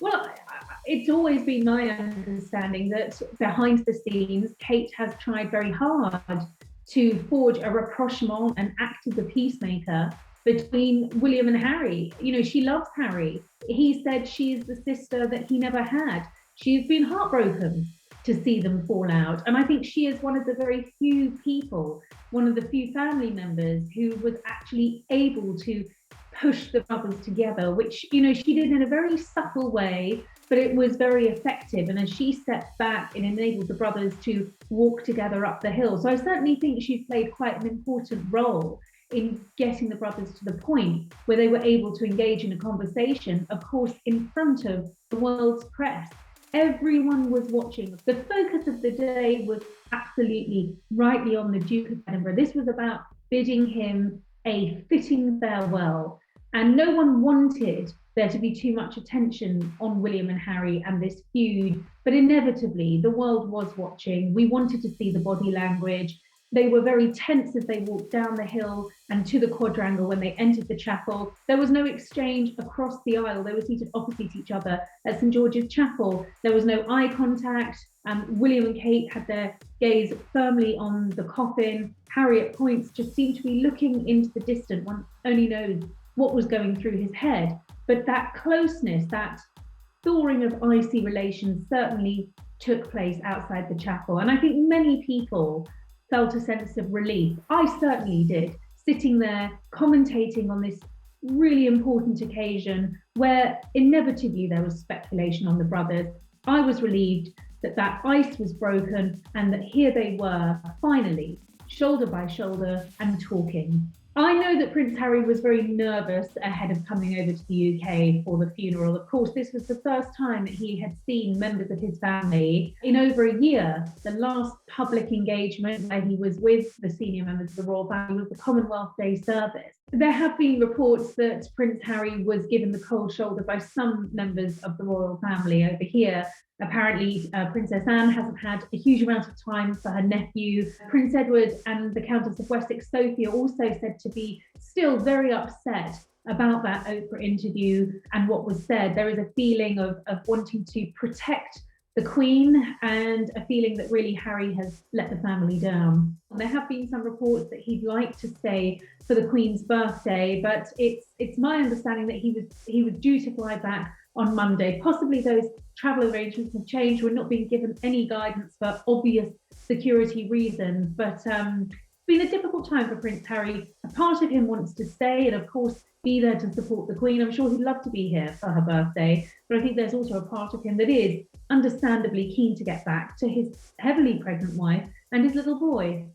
Well, it's always been my understanding that behind the scenes, Kate has tried very hard to forge a rapprochement and act as a peacemaker between William and Harry. You know, she loves Harry. He said she is the sister that he never had. She's been heartbroken to see them fall out. And I think she is one of the very few people, one of the few family members who was actually able to push the brothers together, which, you know, she did in a very subtle way, but it was very effective. And as she stepped back, it enabled the brothers to walk together up the hill. So I certainly think she's played quite an important role in getting the brothers to the point where they were able to engage in a conversation, of course, in front of the world's press. Everyone was watching. The focus of the day was absolutely rightly on the Duke of Edinburgh. This was about bidding him a fitting farewell. And no one wanted there to be too much attention on William and Harry and this feud. But inevitably, the world was watching. We wanted to see the body language. They were very tense as they walked down the hill and to the quadrangle when they entered the chapel. There was no exchange across the aisle. They were seated opposite each other at St. George's Chapel. There was no eye contact. William and Kate had their gaze firmly on the coffin. Harry at points just seemed to be looking into the distance. One only knows what was going through his head. But that closeness, that thawing of icy relations certainly took place outside the chapel. And I think many people felt a sense of relief. I certainly did, sitting there commentating on this really important occasion where inevitably there was speculation on the brothers. I was relieved that that ice was broken and that here they were, finally, shoulder by shoulder and talking. I know that Prince Harry was very nervous ahead of coming over to the UK for the funeral. Of course, this was the first time that he had seen members of his family in over a year. The last public engagement where he was with the senior members of the royal family was the Commonwealth Day service. There have been reports that Prince Harry was given the cold shoulder by some members of the royal family over here. Apparently, Princess Anne hasn't had a huge amount of time for her nephew. Prince Edward and the Countess of Wessex, Sophia, also said to be still very upset about that Oprah interview and what was said. There is a feeling of wanting to protect the Queen and a feeling that really Harry has let the family down. There have been some reports that he'd like to stay for the Queen's birthday, but it's my understanding that he was due to fly back on Monday. Possibly those travel arrangements have changed. We're not being given any guidance for obvious security reasons, but it's been a difficult time for Prince Harry. A part of him wants to stay and, of course, be there to support the Queen. I'm sure he'd love to be here for her birthday, but I think there's also a part of him that is understandably keen to get back to his heavily pregnant wife and his little boy.